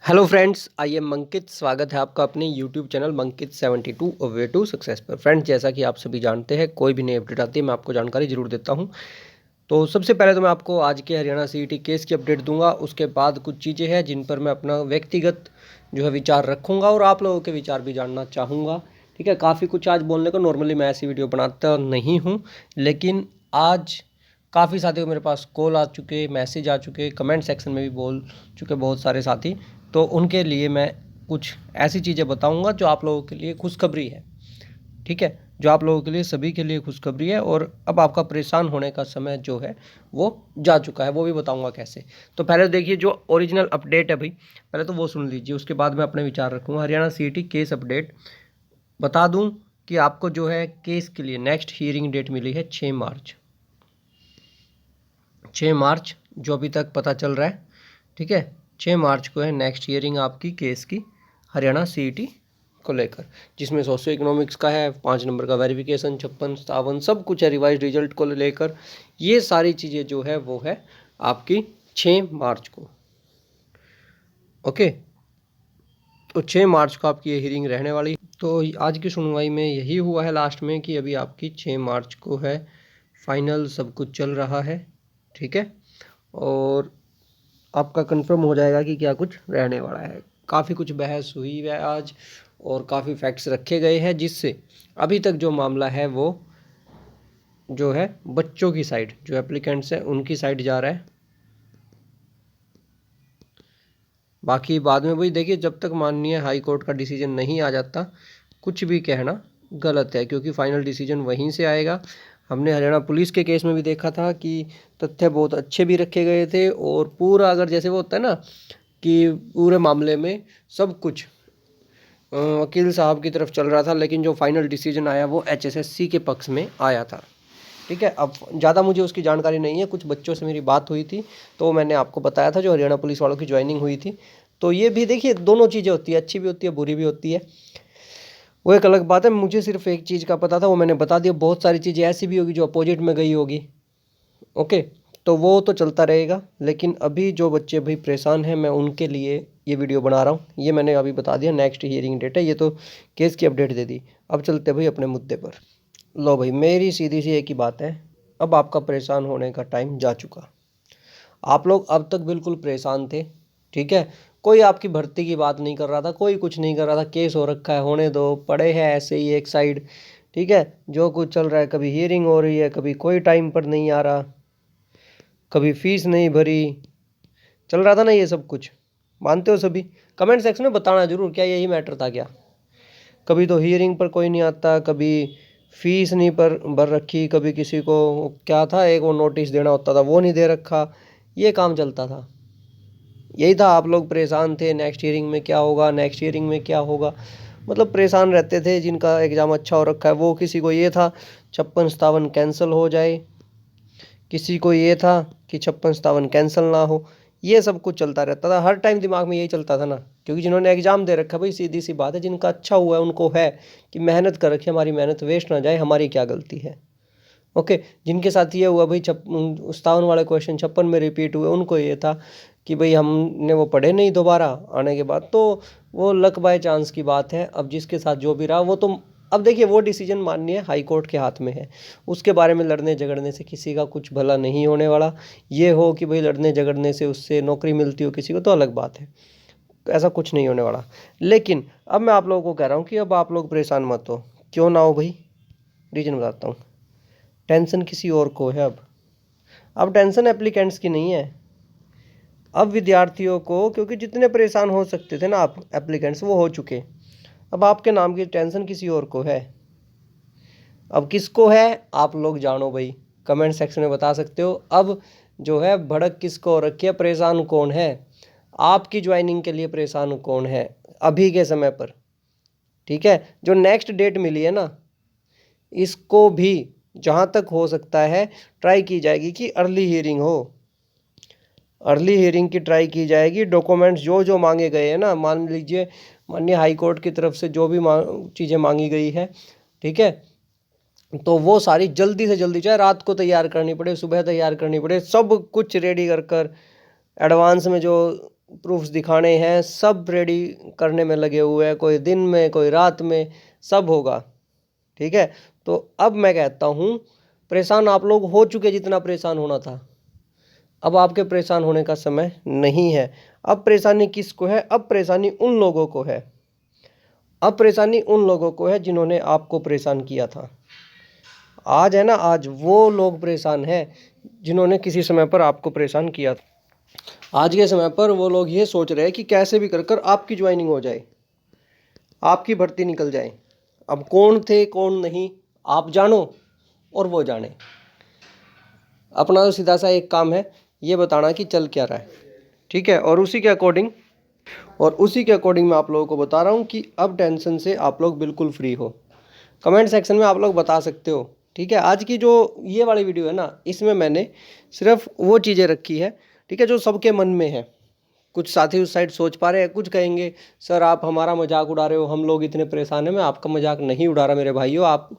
Hello friends, I am Mankit. स्वागत है आपका अपने YouTube channel Mankit 72 way to success पर। फ्रेंड्स, जैसा कि आप सभी जानते हैं, कोई भी नई अपडेट आती है मैं आपको जानकारी जरूर देता हूं। तो सबसे पहले तो मैं आपको आज के हरियाणा सीईटी केस की अपडेट दूंगा। उसके बाद कुछ चीज़ें हैं जिन पर मैं अपना व्यक्तिगत जो है विचार रखूँगा और आप लोगों के विचार भी जानना चाहूँगा। ठीक है, काफ़ी कुछ आज बोलने को, नॉर्मली मैं ऐसी वीडियो बनाता नहीं हूँ, लेकिन आज काफ़ी साथियों को मेरे पास कॉल आ चुके, मैसेज आ चुके, कमेंट सेक्शन में भी बोल चुके बहुत सारे साथी। तो उनके लिए मैं कुछ ऐसी चीज़ें बताऊंगा जो आप लोगों के लिए खुशखबरी है। ठीक है, जो आप लोगों के लिए, सभी के लिए खुशखबरी है। और अब आपका परेशान होने का समय जो है वो जा चुका है, वो भी बताऊंगा कैसे। तो पहले देखिए, जो ओरिजिनल अपडेट है भाई, पहले तो वो सुन लीजिए, उसके बाद मैं अपने विचार रखूँगा। हरियाणा सीईटी केस अपडेट बता दूं कि आपको जो है केस के लिए नेक्स्ट हियरिंग डेट मिली है 6 मार्च। 6 मार्च जो अभी तक पता चल रहा है। ठीक है, 6 मार्च को है नेक्स्ट हियरिंग आपकी केस की हरियाणा सीईटी को लेकर, जिसमें सोशियो इकोनॉमिक्स का है, 5 नंबर का वेरिफिकेशन, 56, 57 सब कुछ है, रिवाइज रिजल्ट को लेकर। ये सारी चीज़ें जो है वो है आपकी 6 मार्च को। ओके, तो 6 मार्च को आपकी ये हियरिंग रहने वाली। तो आज की सुनवाई में यही हुआ है लास्ट में कि अभी आपकी 6 मार्च को है, फाइनल सब कुछ चल रहा है। ठीक है, और आपका कंफर्म हो जाएगा कि क्या कुछ रहने वाला है। काफ़ी कुछ बहस हुई है आज और काफ़ी फैक्ट्स रखे गए हैं, जिससे अभी तक जो मामला है वो जो है बच्चों की साइड, जो एप्लीकेंट्स हैं उनकी साइड जा रहा है। बाकी बाद में वही देखिए, जब तक माननीय हाई कोर्ट का डिसीजन नहीं आ जाता, कुछ भी कहना गलत है, क्योंकि फाइनल डिसीजन वहीं से आएगा। हमने हरियाणा पुलिस के केस में भी देखा था कि तथ्य बहुत अच्छे भी रखे गए थे, और पूरा अगर जैसे वो होता है ना कि पूरे मामले में सब कुछ वकील साहब की तरफ चल रहा था, लेकिन जो फाइनल डिसीजन आया वो एचएसएससी के पक्ष में आया था। ठीक है, अब ज़्यादा मुझे उसकी जानकारी नहीं है, कुछ बच्चों से मेरी बात हुई थी तो मैंने आपको बताया था, जो हरियाणा पुलिस वालों की ज्वाइनिंग हुई थी। तो ये भी देखिए, दोनों चीज़ें होती है, अच्छी भी होती है, बुरी भी होती है, वो एक अलग बात है। मुझे सिर्फ एक चीज़ का पता था, वो मैंने बता दिया। बहुत सारी चीज़ें ऐसी भी होगी जो अपोजिट में गई होगी। ओके, तो वो तो चलता रहेगा, लेकिन अभी जो बच्चे भाई परेशान हैं, मैं उनके लिए ये वीडियो बना रहा हूँ। ये मैंने अभी बता दिया, नेक्स्ट हियरिंग डेट है, ये तो केस की अपडेट दे दी। अब चलते भाई अपने मुद्दे पर। लो भाई, मेरी सीधी सी एक ही बात है, अब आपका परेशान होने का टाइम जा चुका। आप लोग अब तक बिल्कुल परेशान थे। ठीक है, कोई आपकी भर्ती की बात नहीं कर रहा था, कोई कुछ नहीं कर रहा था। केस हो रखा है, होने दो, पड़े हैं ऐसे ही एक साइड। ठीक है, जो कुछ चल रहा है, कभी हियरिंग हो रही है, कभी कोई टाइम पर नहीं आ रहा, कभी फीस नहीं भरी, चल रहा था ना ये सब कुछ। मानते हो सभी? कमेंट सेक्शन में बताना जरूर, क्या यही मैटर था क्या? कभी तो हियरिंग पर कोई नहीं आता, कभी फीस नहीं पर भर रखी, कभी किसी को क्या था, एक वो नोटिस देना होता था वो नहीं दे रखा, ये काम चलता था। यही था, आप लोग परेशान थे, नेक्स्ट ईयरिंग में क्या होगा, नेक्स्ट ईयरिंग में क्या होगा, मतलब परेशान रहते थे। जिनका एग्ज़ाम अच्छा हो रखा है, वो किसी को ये था 56, 57 कैंसिल हो जाए, किसी को ये था कि 56, 57 कैंसिल ना हो। ये सब कुछ चलता रहता था, हर टाइम दिमाग में यही चलता था ना, क्योंकि जिन्होंने एग्ज़ाम दे रखा है भाई, सीधी सी बात है, जिनका अच्छा हुआ है उनको है कि मेहनत कर रखी है, हमारी मेहनत वेस्ट ना जाए, हमारी क्या गलती है। ओके, जिनके साथ ये हुआ भाई 57 वाले क्वेश्चन 56 में रिपीट हुए, उनको ये था कि भाई हमने वो पढ़े नहीं दोबारा आने के बाद, तो वो लक बाय चांस की बात है। अब जिसके साथ जो भी रहा वो तो, अब देखिए वो डिसीजन माननीय हाई कोर्ट के हाथ में है, उसके बारे में लड़ने झगड़ने से किसी का कुछ भला नहीं होने वाला। ये हो कि भाई लड़ने झगड़ने से उससे नौकरी मिलती हो किसी को, तो अलग बात है, ऐसा कुछ नहीं होने वाला। लेकिन अब मैं आप लोगों को कह रहा हूँ कि अब आप लोग परेशान मत हो। क्यों ना हो भाई, रीजन बताता हूँ। टेंशन किसी और को है। अब टेंशन एप्लीकेंट्स की नहीं है, अब विद्यार्थियों को, क्योंकि जितने परेशान हो सकते थे ना आप एप्लीकेंट्स, वो हो चुके। अब आपके नाम की टेंशन किसी और को है। अब किसको है आप लोग जानो भाई, कमेंट सेक्शन में बता सकते हो। अब जो है भड़क किसको हो रखी है, परेशान कौन है, आपकी ज्वाइनिंग के लिए परेशान कौन है अभी के समय पर। ठीक है, जो नेक्स्ट डेट मिली है ना, इसको भी जहाँ तक हो सकता है ट्राई की जाएगी कि अर्ली हियरिंग हो, अर्ली हियरिंग की ट्राई की जाएगी। डॉक्यूमेंट्स जो जो मांगे गए हैं ना, मान लीजिए माननीय हाई कोर्ट की तरफ से जो भी चीज़ें मांगी गई है, ठीक है, तो वो सारी जल्दी से जल्दी, चाहे रात को तैयार करनी पड़े, सुबह तैयार करनी पड़े, सब कुछ रेडी कर कर एडवांस में जो प्रूफ्स दिखाने हैं, सब रेडी करने में लगे हुए हैं, कोई दिन में कोई रात में, सब होगा। ठीक है, तो अब मैं कहता हूँ परेशान आप लोग हो चुके जितना परेशान होना था। अब आपके परेशान होने का समय नहीं है। अब परेशानी किसको है? अब परेशानी उन लोगों को है। अब परेशानी उन लोगों को है जिन्होंने आपको परेशान किया था। आज है ना, आज वो लोग परेशान हैं जिन्होंने किसी समय पर आपको परेशान किया था। आज के समय पर वो लोग ये सोच रहे हैं कि कैसे भी कर कर आपकी ज्वाइनिंग हो जाए, आपकी भर्ती निकल जाए। अब कौन थे कौन नहीं आप जानो और वो जाने। अपना तो सीधा सा एक काम है, ये बताना कि चल क्या रहा है। ठीक है, और उसी के अकॉर्डिंग मैं आप लोगों को बता रहा हूँ कि अब टेंशन से आप लोग बिल्कुल फ्री हो। कमेंट सेक्शन में आप लोग बता सकते हो। ठीक है, आज की जो ये वाली वीडियो है ना, इसमें मैंने सिर्फ वो चीज़ें रखी है, ठीक है, जो सबके मन में है। कुछ साथी उस साइड सोच पा रहे हैं, कुछ कहेंगे सर आप हमारा मजाक उड़ा रहे हो, हम लोग इतने परेशान हैं। मैं आपका मजाक नहीं उड़ा रहा मेरे भाइयों, आप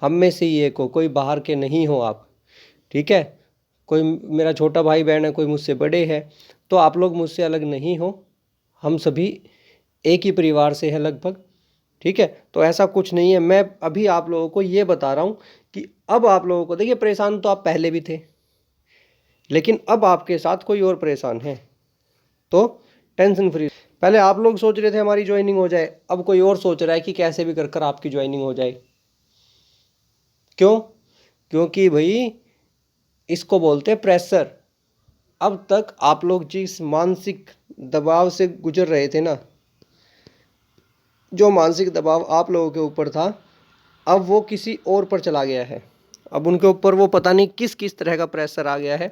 हम में से ही एक हो, कोई बाहर के नहीं हो आप। ठीक है, कोई मेरा छोटा भाई बहन है, कोई मुझसे बड़े है, तो आप लोग मुझसे अलग नहीं हो, हम सभी एक ही परिवार से हैं लगभग। ठीक है, तो ऐसा कुछ नहीं है। मैं अभी आप लोगों को ये बता रहा हूँ कि अब आप लोगों को, देखिए परेशान तो आप पहले भी थे, लेकिन अब आपके साथ कोई और परेशान है, तो टेंशन फ्री। पहले आप लोग सोच रहे थे हमारी ज्वाइनिंग हो जाए, अब कोई और सोच रहा है कि कैसे भी कर कर आपकी ज्वाइनिंग हो जाए। क्यों? क्योंकि भाई इसको बोलते हैं प्रेशर। अब तक आप लोग जिस मानसिक दबाव से गुजर रहे थे ना, जो मानसिक दबाव आप लोगों के ऊपर था, अब वो किसी और पर चला गया है। अब उनके ऊपर वो पता नहीं किस किस तरह का प्रेशर आ गया है।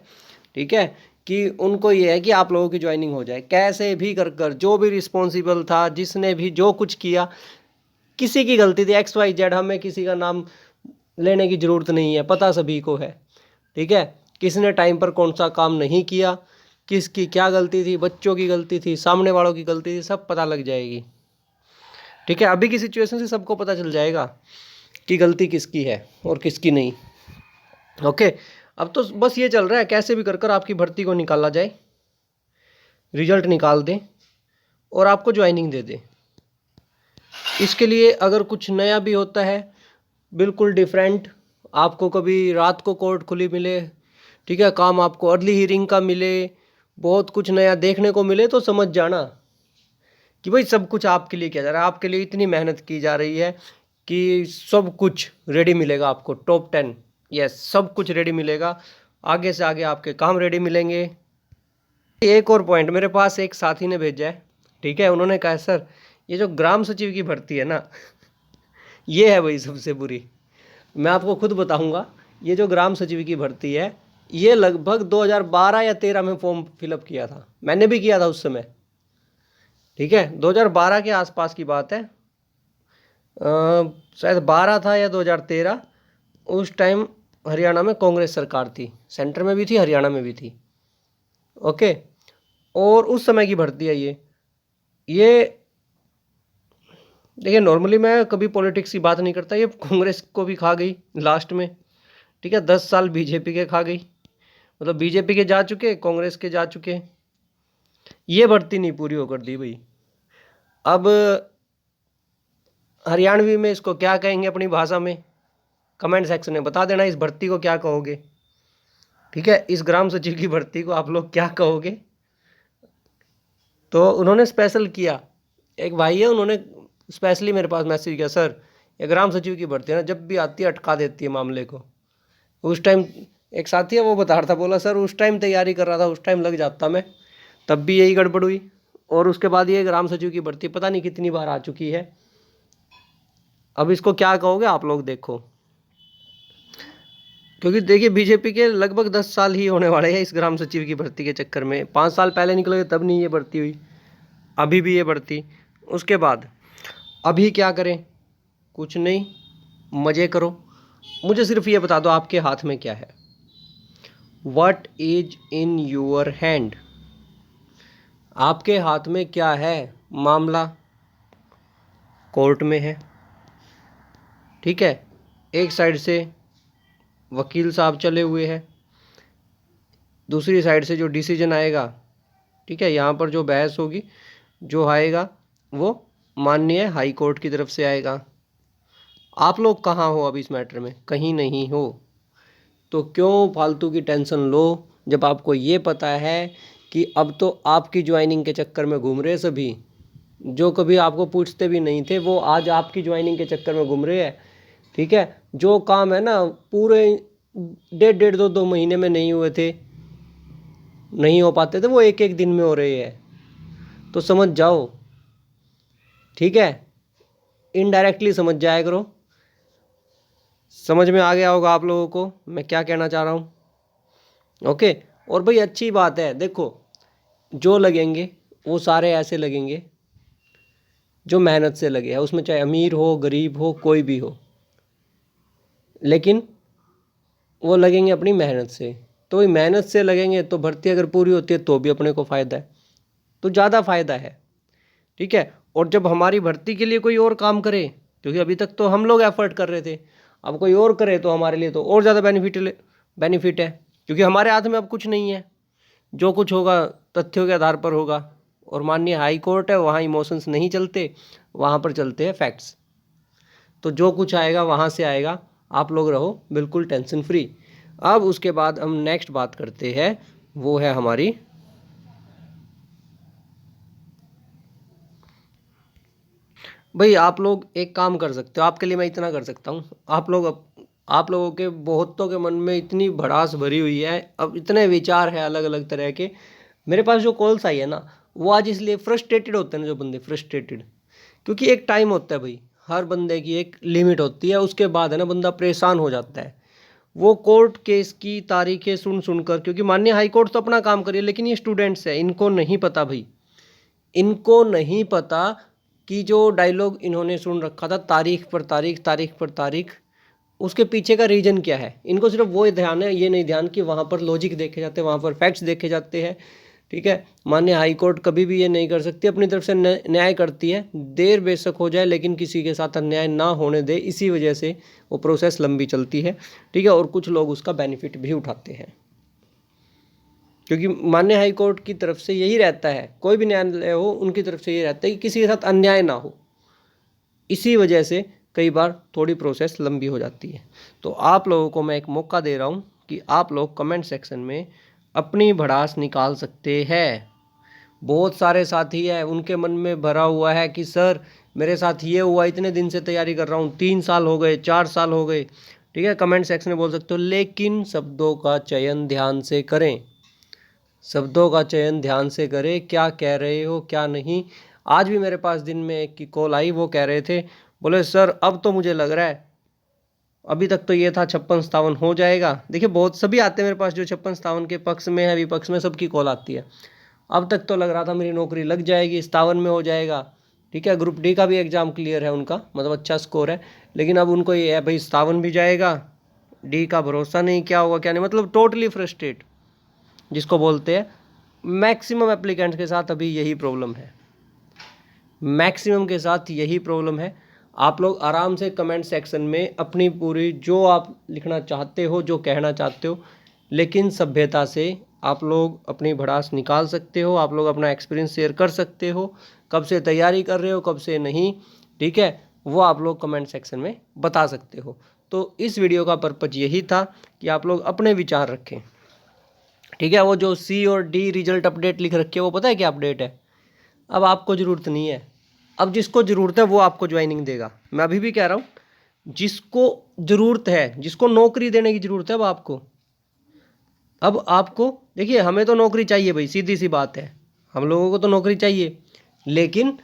ठीक है, कि उनको ये है कि आप लोगों की ज्वाइनिंग हो जाए कैसे भी कर कर। जो भी रिस्पॉन्सिबल था, जिसने भी जो कुछ किया, किसी की गलती थी XYZ, हमें किसी का नाम लेने की ज़रूरत नहीं है, पता सभी को है। ठीक है, किसने टाइम पर कौन सा काम नहीं किया, किसकी क्या गलती थी, बच्चों की गलती थी, सामने वालों की गलती थी, सब पता लग जाएगी। ठीक है, अभी की सिचुएशन से सबको पता चल जाएगा कि गलती किसकी है और किसकी नहीं। ओके, अब तो बस ये चल रहा है कैसे भी कर कर आपकी भर्ती को निकाला जाए, रिजल्ट निकाल दें और आपको ज्वाइनिंग दे दें। इसके लिए अगर कुछ नया भी होता है, बिल्कुल डिफरेंट, आपको कभी रात को कोर्ट खुली मिले, ठीक है, काम आपको अर्ली हियरिंग का मिले, बहुत कुछ नया देखने को मिले, तो समझ जाना कि भाई सब कुछ आपके लिए किया जा रहा है, आपके लिए इतनी मेहनत की जा रही है कि सब कुछ रेडी मिलेगा आपको। टॉप 10, यस, सब कुछ रेडी मिलेगा। आगे से आगे आपके काम रेडी मिलेंगे। एक और पॉइंट मेरे पास एक साथी ने भेजा है। ठीक है, उन्होंने कहा सर ये जो ग्राम सचिव की भर्ती है ना, ये है भाई सबसे बुरी। मैं आपको खुद बताऊंगा, ये जो ग्राम सचिव की भर्ती है, ये लगभग 2012 या 13 में फॉर्म फिलअप किया था, मैंने भी किया था उस समय। ठीक है, 2012 के आसपास की बात है, शायद 12 था या 2013। उस टाइम हरियाणा में कांग्रेस सरकार थी, सेंटर में भी थी, हरियाणा में भी थी। ओके, और उस समय की भर्ती है ये देखिए, नॉर्मली मैं कभी पॉलिटिक्स की बात नहीं करता, ये कांग्रेस को भी खा गई लास्ट में। ठीक है, 10 साल बीजेपी के खा गई, मतलब बीजेपी के जा चुके, कांग्रेस के जा चुके, ये भर्ती नहीं पूरी होकर दी भाई। अब हरियाणवी में इसको क्या कहेंगे अपनी भाषा में, कमेंट सेक्शन में बता देना, इस भर्ती को क्या कहोगे। ठीक है, इस ग्राम सचिव की भर्ती को आप लोग क्या कहोगे। तो उन्होंने स्पेशल किया, एक भाई है, उन्होंने स्पेशली मेरे पास मैसेज किया, सर ये ग्राम सचिव की भर्ती है ना, जब भी आती है अटका देती है मामले को। उस टाइम एक साथी है वो बता रहा था, बोला सर उस टाइम तैयारी कर रहा था, उस टाइम लग जाता मैं, तब भी यही गड़बड़ हुई। और उसके बाद ये ग्राम सचिव की भर्ती पता नहीं कितनी बार आ चुकी है। अब इसको क्या कहोगे आप लोग देखो, क्योंकि देखिए बीजेपी के लगभग 10 साल ही होने वाले हैं इस ग्राम सचिव की भर्ती के चक्कर में। 5 साल पहले निकले तब नहीं ये भर्ती हुई, अभी भी ये भर्ती। उसके बाद अभी क्या करें, कुछ नहीं, मज़े करो। मुझे सिर्फ ये बता दो आपके हाथ में क्या है, what is in your hand, आपके हाथ में क्या है। मामला कोर्ट में है, ठीक है, एक साइड से वकील साहब चले हुए हैं, दूसरी साइड से जो डिसीजन आएगा ठीक है, यहाँ पर जो बहस होगी, जो आएगा वो माननीय हाई कोर्ट की तरफ से आएगा। आप लोग कहाँ हो अब इस मैटर में? कहीं नहीं हो। तो क्यों फालतू की टेंशन लो, जब आपको ये पता है कि अब तो आपकी ज्वाइनिंग के चक्कर में घूम रहे सभी। जो कभी आपको पूछते भी नहीं थे वो आज आपकी ज्वाइनिंग के चक्कर में घूम रहे हैं। ठीक है, जो काम है ना पूरे 1.5 महीने में नहीं हुए थे, नहीं हो पाते थे, वो एक एक दिन में हो रहे हैं। तो समझ जाओ, ठीक है, इनडायरेक्टली समझ जाया करो। समझ में आ गया होगा आप लोगों को मैं क्या कहना चाह रहा हूँ। ओके, और भाई अच्छी बात है, देखो जो लगेंगे वो सारे ऐसे लगेंगे जो मेहनत से लगे हैं, उसमें चाहे अमीर हो गरीब हो कोई भी हो, लेकिन वो लगेंगे अपनी मेहनत से। तो वही मेहनत से लगेंगे तो भर्ती अगर पूरी होती है तो भी अपने को फ़ायदा है, तो ज़्यादा फ़ायदा है। ठीक है, और जब हमारी भर्ती के लिए कोई और काम करे, क्योंकि अभी तक तो हम लोग एफर्ट कर रहे थे, अब कोई और करे तो हमारे लिए तो और ज़्यादा बेनिफिट है, क्योंकि हमारे हाथ में अब कुछ नहीं है। जो कुछ होगा तथ्यों के आधार पर होगा, और माननीय हाई कोर्ट है, वहाँ इमोशंस नहीं चलते, वहाँ पर चलते हैं फैक्ट्स। तो जो कुछ आएगा वहाँ से आएगा, आप लोग रहो बिल्कुल टेंशन फ्री। अब उसके बाद हम नेक्स्ट बात करते हैं, वो है हमारी भाई, आप लोग एक काम कर सकते हो, आपके लिए मैं इतना कर सकता हूँ। आप लोगों के बहुतों के मन में इतनी भड़ास भरी हुई है, अब इतने विचार है अलग अलग तरह के। मेरे पास जो कॉल्स आई है ना, वो आज इसलिए फ्रस्ट्रेटेड होते हैं ना जो बंदे, फ्रस्ट्रेटेड, क्योंकि एक टाइम होता है भाई, हर बंदे की एक लिमिट होती है, उसके बाद है ना बंदा परेशान हो जाता है। वो कोर्ट केस की तारीखें सुन सुनकर, क्योंकि माननीय हाई कोर्ट तो अपना काम करिए, लेकिन ये स्टूडेंट्स हैं, इनको नहीं पता भाई, इनको नहीं पता कि जो डायलॉग इन्होंने सुन रखा था तारीख पर तारीख, तारीख पर तारीख, उसके पीछे का रीजन क्या है। इनको सिर्फ वो ध्यान है, ये नहीं ध्यान कि वहाँ पर लॉजिक देखे जाते हैं, वहाँ पर फैक्ट्स देखे जाते हैं। ठीक है, माननीय हाई कोर्ट कभी भी ये नहीं कर सकती, अपनी तरफ से न्याय करती है, देर बेशक हो जाए लेकिन किसी के साथ अन्याय ना होने दे, इसी वजह से वो प्रोसेस लंबी चलती है। ठीक है, और कुछ लोग उसका बेनिफिट भी उठाते हैं, क्योंकि माननीय हाई कोर्ट की तरफ से यही रहता है, कोई भी न्यायालय हो उनकी तरफ से यही रहता है कि किसी के साथ अन्याय ना हो। इसी वजह से कई बार थोड़ी प्रोसेस लंबी हो जाती है। तो आप लोगों को मैं एक मौका दे रहा हूँ कि आप लोग कमेंट सेक्शन में अपनी भड़ास निकाल सकते हैं। बहुत सारे साथी हैं, उनके मन में भरा हुआ है कि सर मेरे साथ ये हुआ, इतने दिन से तैयारी कर रहा हूँ, 3 साल हो गए, 4 साल हो गए। ठीक है, कमेंट सेक्शन में बोल सकते हो, लेकिन शब्दों का चयन ध्यान से करें, शब्दों का चयन ध्यान से करें, क्या कह रहे हो क्या नहीं। आज भी मेरे पास दिन में एक की कॉल आई, वो कह रहे थे, बोले सर अब तो मुझे लग रहा है, अभी तक तो ये था 56-57 हो जाएगा। देखिए बहुत सभी आते हैं मेरे पास जो 56-57 के पक्ष में है, विपक्ष में, सबकी कॉल आती है। अब तक तो लग रहा था मेरी नौकरी लग जाएगी, 57 में हो जाएगा। ठीक है, ग्रुप डी का भी एग्ज़ाम क्लियर है उनका, मतलब अच्छा स्कोर है, लेकिन अब उनको ये है भाई 57 भी जाएगा, डी का भरोसा नहीं, क्या होगा क्या नहीं, मतलब टोटली फ्रस्ट्रेट जिसको बोलते हैं। मैक्सिमम एप्लीकेंट्स के साथ अभी यही प्रॉब्लम है, मैक्सिमम के साथ यही प्रॉब्लम है। आप लोग आराम से कमेंट सेक्शन में अपनी पूरी जो आप लिखना चाहते हो, जो कहना चाहते हो, लेकिन सभ्यता से आप लोग अपनी भड़ास निकाल सकते हो, आप लोग अपना एक्सपीरियंस शेयर कर सकते हो, कब से तैयारी कर रहे हो कब से नहीं। ठीक है, वो आप लोग कमेंट सेक्शन में बता सकते हो। तो इस वीडियो का पर्पज यही था कि आप लोग अपने विचार रखें। ठीक है, वो जो सी और डी रिजल्ट अपडेट लिख रखे है, वो पता है क्या अपडेट है? अब आपको ज़रूरत नहीं है, अब जिसको ज़रूरत है वो आपको ज्वाइनिंग देगा। मैं अभी भी कह रहा हूँ, जिसको ज़रूरत है, जिसको नौकरी देने की ज़रूरत है, अब आपको देखिए, हमें तो नौकरी चाहिए भाई, सीधी सी बात है, हम लोगों को तो नौकरी चाहिए, लेकिन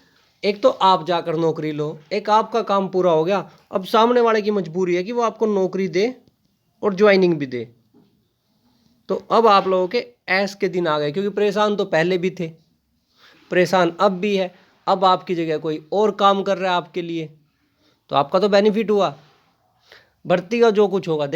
एक तो आप जाकर नौकरी लो, एक आपका काम पूरा हो गया। अब सामने वाले की मजबूरी है कि वो आपको नौकरी दे और ज्वाइनिंग भी दे। तो अब आप लोगों के ऐश के दिन आ गए, क्योंकि परेशान तो पहले भी थे, परेशान अब भी है। अब आपकी जगह कोई और काम कर रहा है आपके लिए, तो आपका तो बेनिफिट हुआ। भर्ती का जो कुछ होगा